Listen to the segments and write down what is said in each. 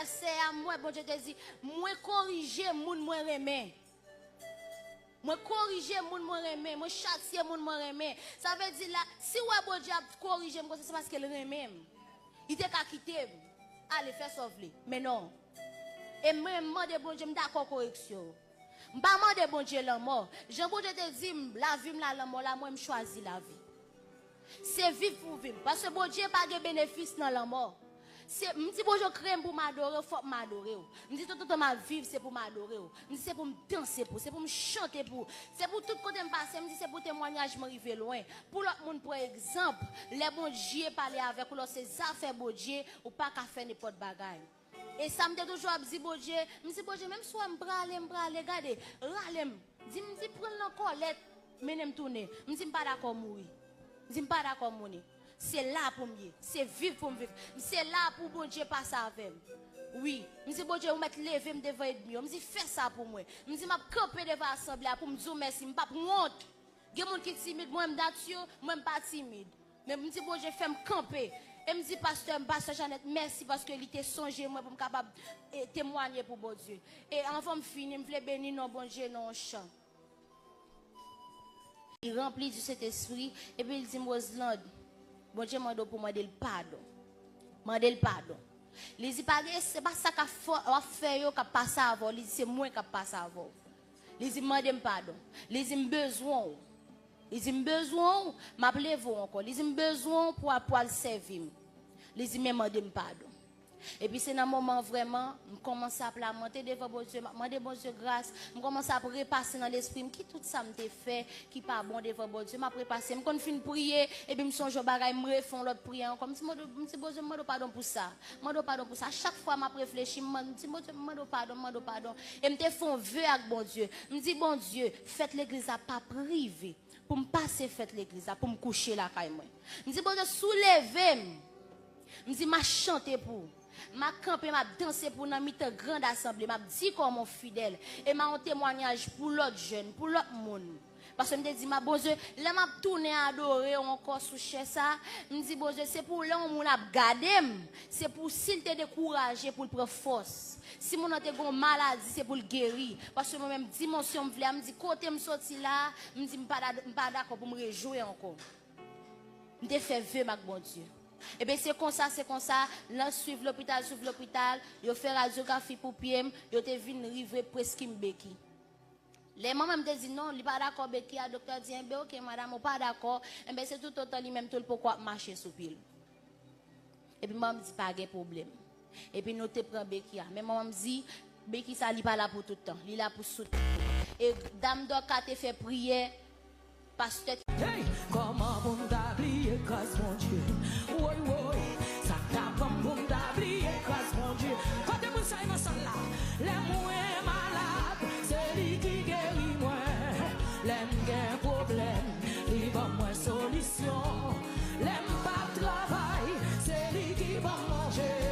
c'est à moi, bon Dieu te dit, moi corriger moun moi remet. Moi corriger moun moi remet, moi châtier moun moi remet. Ça veut dire là, si ouais bon Dieu a corriger moi c'est parce qu'elle remet. Il t'a qu'à quitter. Allez faire sauver. Mais non. Et moi demande bon Dieu d'accord correction. M'pas demander bon Dieu la mort. Jean bon Dieu te dit la vie la mort là moi me choisis la vie. C'est vivre pour vivre parce que bon Dieu pas de bénéfice dans la mort. C'est m'di bon Dieu crème pour m'adorer, faut m'adorer. M'di tout ma vivre c'est pour m'adorer. M'di c'est pour me danser pour, c'est pour me chanter pour. C'est pour tout côté me passer, m'di c'est pour témoignage m'arriver loin. Pour l'autre monde par exemple, les bon Dieu parler avec ou ces affaires bon Dieu ou pas qu'à faire n'importe bagaille. Et ça me dit toujours dit bon Dieu, même soit me brale, regardez, rale, dit prendre la colette, menem tourner. M'di pas d'accord mourir. M'di pas d'accord mourir. C'est là pour moi, c'est vivre pour me vivre. C'est là pour bon Dieu passer avec moi. Oui, m'di bon Dieu ou mettre lever me devant ennemi. M'di fais ça pour moi. M'di m'a camper devant assemblée pour me dire merci, m'pas honte. Gen moun qui timide, moi m'datio, moi pas timide. Mais m'di bon Dieu fait me camper. Et me dit, pasteur Jeannette, merci parce que il était songé moi pour me capable témoigner pour bon Dieu. Et avant de finir, je voulais bénir non bon Dieu non chant. Il remplit du Saint-Esprit et puis il dit, Rosland, bon Dieu m'a pour moi le pardon. Mandel le pardon. Il dit, c'est pas ça qu'a fait yo qu'a passé avant, il dit c'est moi qui passe avant. Il dit, mandel pardon. Il dit, besoin. Il dit, besoin, m'appelez-vous encore. Il dit, besoin pour le servir. Il dit, demandez pardon. Et puis, c'est dans un moment vraiment, je commence à lamenter devant bon Dieu, je demande bon Dieu grâce, je commence à repasser dans l'esprit, qui tout ça me fait, qui pas bon devant bon Dieu, je repasser, je continue de prier, et puis je songe au bagage, je refais l'autre prière, comme si je dis, bon Dieu, je pardon pour ça, je pardon pour ça. Chaque fois, je réfléchis, je dis, bon Dieu, je pardon, et je me fais un vœu avec bon Dieu. Je dis, bon Dieu, faites l'église à pas privé, pour me passer, faites l'église, pour me coucher là, je dis, bon Dieu, soulevez-moi, je dis, je chante pour m'a campé, m'a dansé pour une grande assemblée, m'a dit comme mon fidèle et m'a un témoignage pour l'autre jeune, pour l'autre monde. Parce que je me dis, ma bon Dieu, là m'a tourné à adorer encore sous chez ça, me dit bon Dieu, c'est pour là où mon a gardé, c'est pour s'il te découragé pour le prendre force. Si mon a une maladie, c'est pour le guérir parce que moi même dimension me vle, me dit côté me sorti là, me dit pas d'accord pour me réjouir encore. Me fait vœu ma bon Dieu. Et bien c'est comme ça, là suivre l'hôpital, yo fait radiographie pour pied, yo te vinn rive presque mbeki. Les mamans me disent non, il pas d'accord beki, le docteur dit ben OK madame, on pas d'accord, et ben c'est tout autant lui même tout pourquoi marcher sous pile. Et puis maman me dit pas de problème. Et puis nous te prend beki, mais maman me dit beki ça li pas là pour tout le temps, il là pour soutenir. Et dame doc a te fait prière pasteur hey, comment on t'oublier grâce mon Dieu. Oui, oui, ça t'a comme on t'oublier grâce mon Dieu. Quand tu me sais dans ça là, les moins malades, c'est lui qui guérit moi. L'aime gain problème, il va moins solution. L'aime pas travail, c'est lui qui va manger.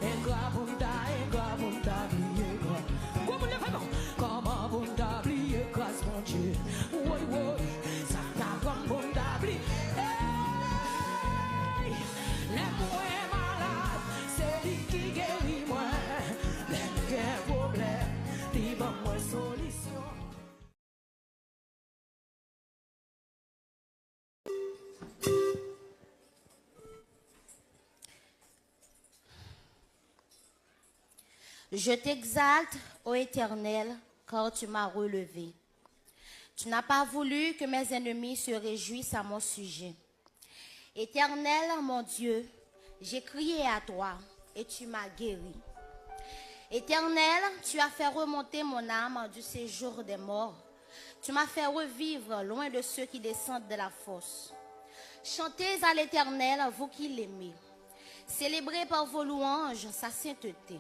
Et grave on t'oublier grâce. Comment le fait bon? Comment on t'oublier grâce mon Dieu. Oui, oui. Je t'exalte, ô Éternel, car tu m'as relevé. Tu n'as pas voulu que mes ennemis se réjouissent à mon sujet. Éternel, mon Dieu, j'ai crié à toi et tu m'as guéri. Éternel, tu as fait remonter mon âme du séjour des morts. Tu m'as fait revivre loin de ceux qui descendent de la fosse. Chantez à l'Éternel, vous qui l'aimez. Célébrez par vos louanges sa sainteté.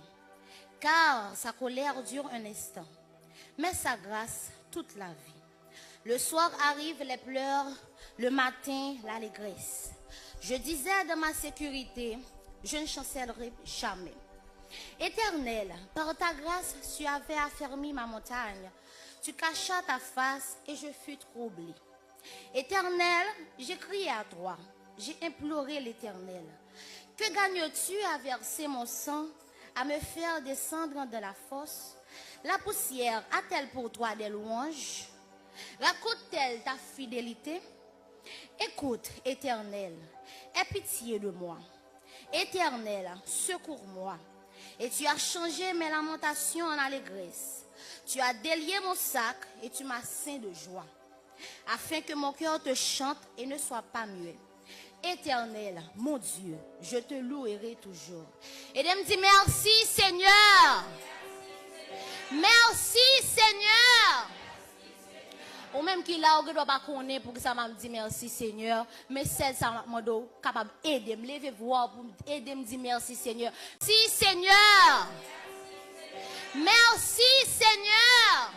Car sa colère dure un instant, mais sa grâce toute la vie. Le soir arrivent les pleurs, le matin l'allégresse. Je disais de ma sécurité, je ne chancellerai jamais. Éternel, par ta grâce, tu avais affermi ma montagne. Tu cachas ta face et je fus troublé. Éternel, j'ai crié à toi, j'ai imploré l'Éternel. Que gagnes-tu à verser mon sang, à me faire descendre dans la fosse? La poussière a-t-elle pour toi des louanges? Raconte-t-elle ta fidélité? Écoute, Éternel, aie pitié de moi. Éternel, secours-moi. Et tu as changé mes lamentations en allégresse. Tu as délié mon sac et tu m'as ceint de joie, afin que mon cœur te chante et ne soit pas muet. Éternel, mon Dieu, je te louerai toujours. Et de me dire merci Seigneur. Merci Seigneur. Ou même qui là, on doit pas connaître pour que ça m'a dit merci Seigneur. Mais c'est ça m'a capable d'aider, me lever voir pour aider me dire merci Seigneur. Merci Seigneur. Merci Seigneur.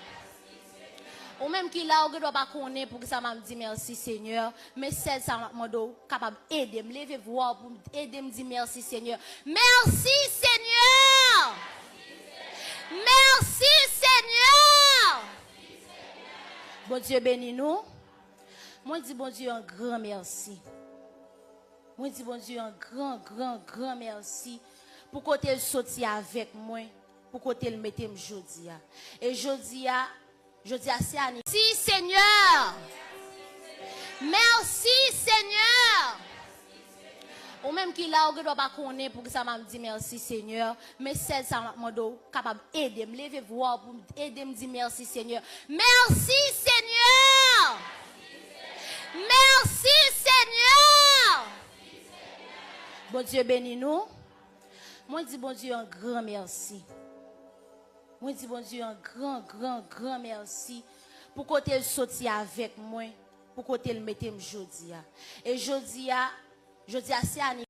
Ou même qui là, on doit pas connaître pour que ça m'a dit merci Seigneur. Mais c'est ça m'a capable d'aider, me lever voir pour aider me dire merci Seigneur. Merci Seigneur. Merci Seigneur. Bon Dieu bénis nous. Moi dis bon Dieu un grand merci. Moi dis bon Dieu un grand merci pour côté sorti avec moi, pour côté le mettre me jodi a. Et jodi a c'est Annie. Merci Seigneur. Merci Seigneur. Ou même qui là, on doit pas connaître pour que ça m'a dit merci Seigneur. Mais c'est ça m'a capable d'aider, me lever voir pour aider me dire merci Seigneur. Merci Seigneur. Merci Seigneur. Bon Dieu bénis nous. Moi dis bon Dieu un grand merci. Moi dis bon Dieu un grand merci pour côté sorti avec moi, pour côté le mettre me jodi a. Et jodi a c'est Annie.